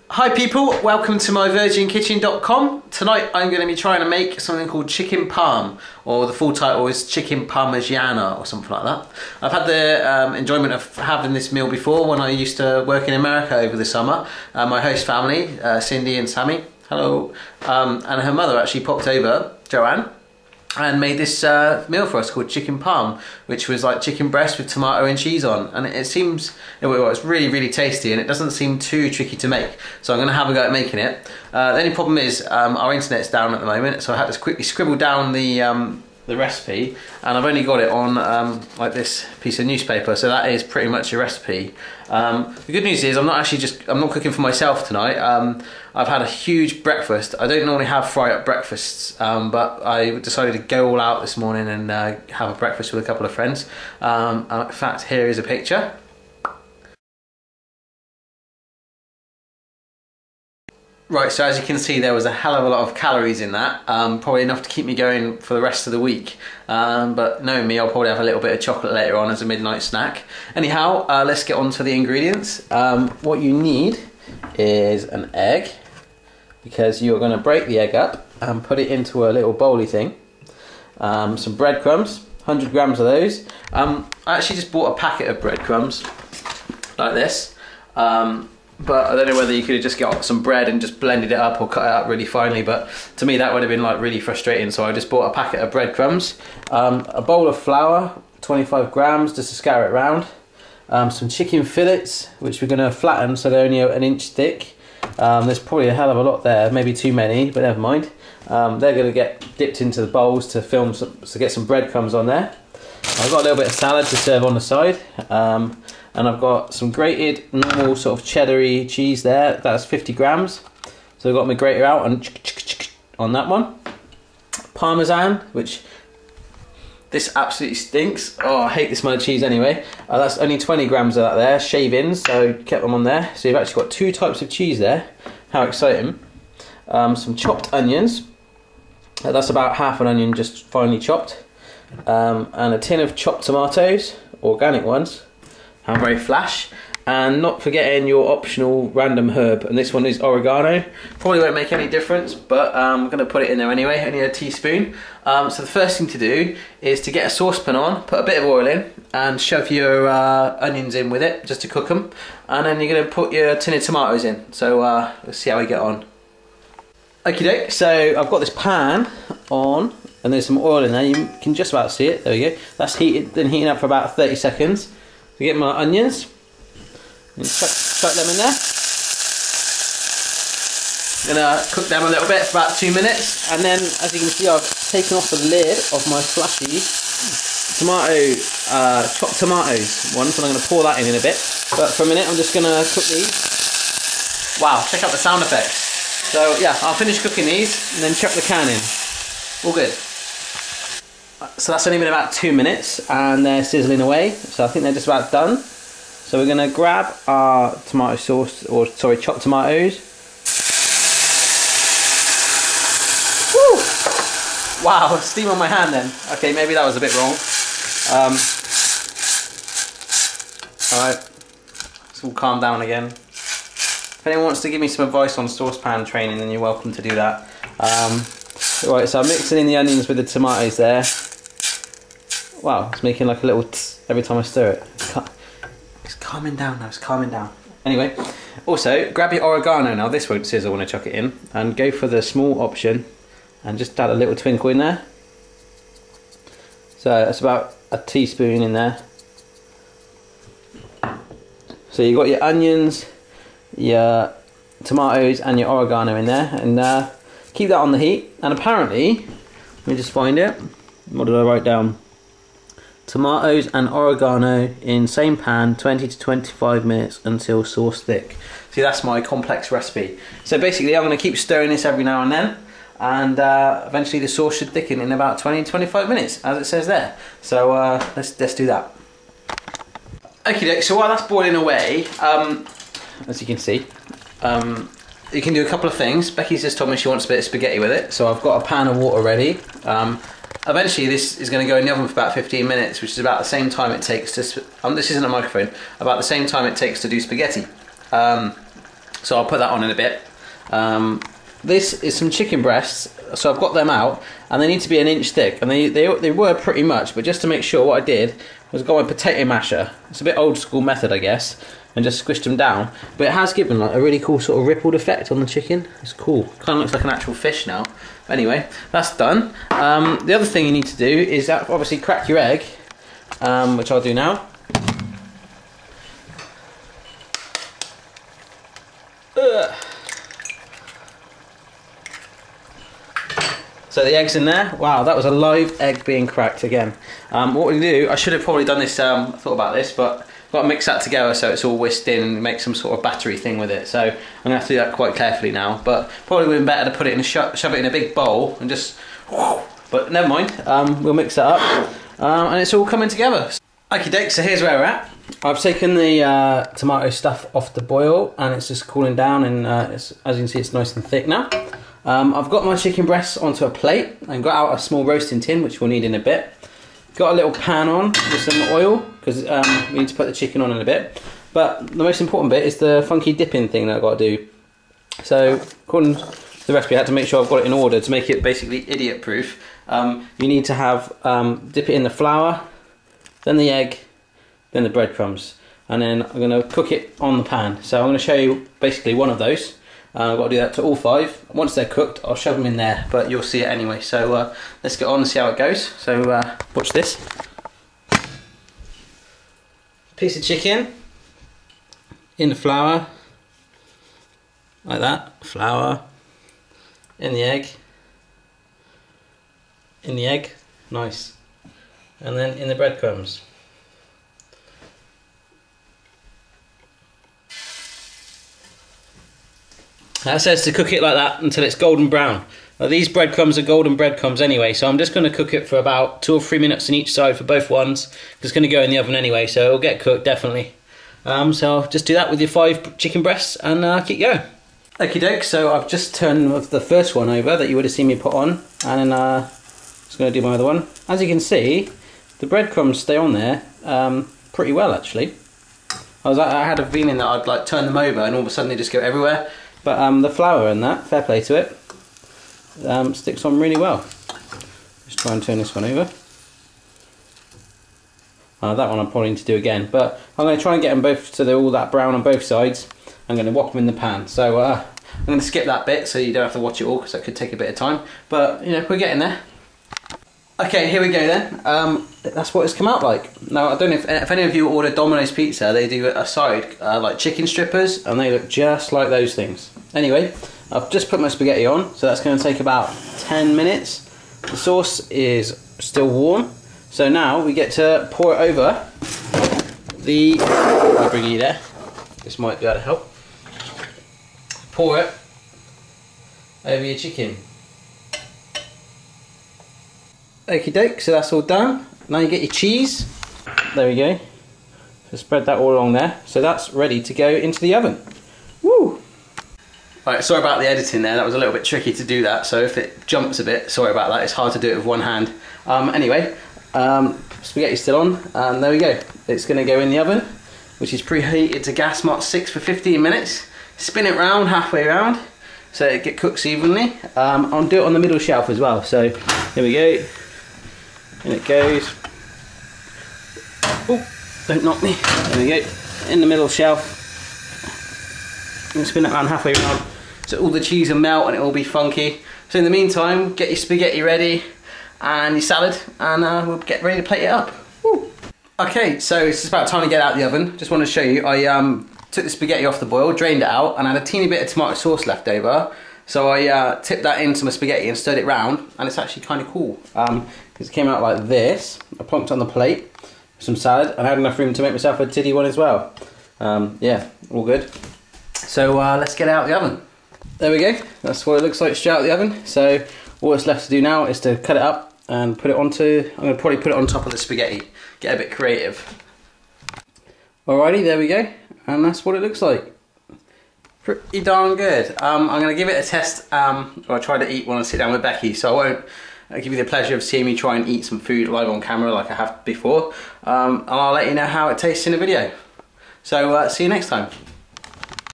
Hi people, welcome to MYVIRGINKITCHEN.com. Tonight I'm going to be trying to make something called chicken parm, or the full title is chicken Parmigiana or something like that. I've had the enjoyment of having this meal before when I used to work in America over the summer. My host family, Cindy and Sammy, hello, and her mother actually popped over, Joanne, and made this meal for us called chicken parm, which was like chicken breast with tomato and cheese on, and it's really tasty, and it doesn't seem too tricky to make, so I'm going to have a go at making it. The only problem is our internet's down at the moment, so I had to quickly scribble down the recipe, and I've only got it on like this piece of newspaper, so that is pretty much a recipe. The good news is I'm not cooking for myself tonight. I've had a huge breakfast. I don't normally have fry-up breakfasts, but I decided to go all out this morning and have a breakfast with a couple of friends. In fact, here is a picture. Right, so as you can see, there was a hell of a lot of calories in that, probably enough to keep me going for the rest of the week. But knowing me, I'll probably have a little bit of chocolate later on as a midnight snack. Anyhow, let's get on to the ingredients. What you need is an egg, because you're going to break the egg up and put it into a little bowly thing. Some breadcrumbs, 100 grams of those. I actually just bought a packet of breadcrumbs, like this. But I don't know whether you could have just got some bread and just blended it up or cut it up really finely, but to me that would have been like really frustrating, so I just bought a packet of breadcrumbs, a bowl of flour, 25 grams, just to scour it round, some chicken fillets, which we're going to flatten so they're only an inch thick. There's probably a hell of a lot there, maybe too many, but never mind. They're going to get dipped into the bowls to get some breadcrumbs on there. I've got a little bit of salad to serve on the side. And I've got some grated, normal sort of cheddar-y cheese there. That's 50 grams. So I've got my grater out and on that one. Parmesan, which this absolutely stinks. Oh, I hate the smell of cheese anyway. That's only 20 grams of that there, shavings, so kept them on there. So you've actually got two types of cheese there. How exciting. Some chopped onions. That's about half an onion just finely chopped. And a tin of chopped tomatoes, organic ones. And very flash, and not forgetting your optional random herb, and this one is oregano. Probably won't make any difference, but I'm going to put it in there anyway, only a teaspoon. So the first thing to do is to get a saucepan on, put a bit of oil in, and shove your onions in with it, just to cook them, and then you're going to put your tin of tomatoes in. So let's see how we get on. Okie doke, so I've got this pan on, and there's some oil in there, you can just about see it, there we go. That's been heating up for about 30 seconds. So get my onions and chuck them in there. I'm going to cook them a little bit for about 2 minutes, and then as you can see I've taken off the lid of my flashy chopped tomatoes one, so I'm going to pour that in a bit. But for a minute I'm just going to cook these. Wow, check out the sound effects. So yeah, I'll finish cooking these and then chuck the can in. All good. So that's only been about 2 minutes and they're sizzling away, so I think they're just about done. So we're going to grab our tomato sauce, or sorry, chopped tomatoes. Woo! Wow, steam on my hand then. Okay, maybe that was a bit wrong. Alright, let's all calm down again. If anyone wants to give me some advice on saucepan training, then you're welcome to do that. Right, so I'm mixing in the onions with the tomatoes there. Wow, it's making like a little tss every time I stir it. It's calming down now, it's calming down. Anyway, also, grab your oregano now, this won't sizzle when I chuck it in, and go for the small option, and just add a little twinkle in there. So that's about a teaspoon in there. So you've got your onions, your tomatoes, and your oregano in there, and keep that on the heat. And apparently, let me just find it. What did I write down? Tomatoes and oregano in same pan, 20 to 25 minutes until sauce thick. See, that's my complex recipe. So basically I'm going to keep stirring this every now and then, and eventually the sauce should thicken in about 20 to 25 minutes, as it says there. So let's do that. Okay, so while that's boiling away, as you can see, you can do a couple of things. Becky's just told me she wants a bit of spaghetti with it, so I've got a pan of water ready. Eventually this is going to go in the oven for about 15 minutes, which is about the same time it takes to, this isn't a microphone, about the same time it takes to do spaghetti. So I'll put that on in a bit. This is some chicken breasts, so I've got them out, and they need to be an inch thick, and they were pretty much, but just to make sure, what I did was got my potato masher. It's a bit old school method, I guess, and just squished them down, but it has given like a really cool sort of rippled effect on the chicken. It's cool, kind of looks like an actual fish now. But anyway, that's done. The other thing you need to do is obviously crack your egg, which I'll do now. So the egg's in there. Wow, that was a live egg being cracked again. What we do, I should have probably done this, I thought about this, but I've got to mix that together so it's all whisked in and make some sort of battery thing with it. So I'm going to have to do that quite carefully now, but probably would have been better to put it in shove it in a big bowl and just, but never mind, we'll mix that up, and it's all coming together. Okie doke, so here's where we're at. I've taken the tomato stuff off the boil and it's just cooling down, and as you can see, it's nice and thick now. I've got my chicken breasts onto a plate and got out a small roasting tin, which we'll need in a bit. Got a little pan on with some oil, because we need to put the chicken on in a bit. But the most important bit is the funky dipping thing that I've got to do. So, according to the recipe, I had to make sure I've got it in order to make it basically idiot proof. You need to have, dip it in the flour, then the egg, then the breadcrumbs. And then I'm going to cook it on the pan. So I'm going to show you basically one of those. I've got to do that to all 5. Once they're cooked, I'll shove them in there, but you'll see it anyway. So let's get on and see how it goes. So watch this. Piece of chicken in the flour, like that. Flour in the egg, nice. And then in the breadcrumbs. That says to cook it like that until it's golden brown. Now, these breadcrumbs are golden breadcrumbs anyway, so I'm just going to cook it for about 2 or 3 minutes on each side for both ones. It's going to go in the oven anyway, so it'll get cooked definitely. So I'll just do that with your 5 chicken breasts and keep going. Okie doke, so I've just turned the first one over that you would have seen me put on, and then just going to do my other one. As you can see, the breadcrumbs stay on there pretty well actually. I had a feeling that I'd like turn them over and all of a sudden they just go everywhere. But the flour and that, fair play to it, sticks on really well. Just try and turn this one over. That one I probably need to do again, but I'm going to try and get them both so they're all that brown on both sides. I'm going to wok them in the pan. So I'm going to skip that bit so you don't have to watch it all, because that could take a bit of time. But you know, we're getting there. Okay, here we go then. That's what it's come out like. Now, I don't know if any of you order Domino's pizza, they do a side like chicken strippers, and they look just like those things. Anyway, I've just put my spaghetti on, so that's going to take about 10 minutes. The sauce is still warm, so now we get to pour it over the... I'll bring you there. This might be able to help. Pour it over your chicken. Okie doke, so that's all done. Now you get your cheese. There we go. So spread that all along there. So that's ready to go into the oven. Woo! Right, sorry about the editing there. That was a little bit tricky to do that. So if it jumps a bit, sorry about that. It's hard to do it with one hand. Anyway, spaghetti's still on, and there we go. It's going to go in the oven, which is preheated to gas mark 6 for 15 minutes. Spin it round, halfway round, so it cooks evenly. I'll do it on the middle shelf as well. So here we go. And it goes. Oh, don't knock me. There we go. In the middle shelf. And spin it around halfway around, so all the cheese will melt and it will be funky. So in the meantime, get your spaghetti ready and your salad, and we'll get ready to plate it up. Woo. Okay, so it's just about time to get out of the oven. Just want to show you, I took the spaghetti off the boil, drained it out, and I had a teeny bit of tomato sauce left over. So I tipped that into my spaghetti and stirred it round, and it's actually kind of cool. Because it came out like this. I plonked it on the plate with some salad, and I had enough room to make myself a tiddy one as well. Yeah, all good. So let's get it out of the oven. There we go, that's what it looks like straight out of the oven. So all that's left to do now is to cut it up and put it onto, I'm going to probably put it on top of the spaghetti, get a bit creative. Alrighty, there we go, and that's what it looks like. Pretty darn good. I'm going to give it a test. I try to eat when I sit down with Becky, so I won't give you the pleasure of seeing me try and eat some food live on camera like I have before. And I'll let you know how it tastes in a video. So see you next time.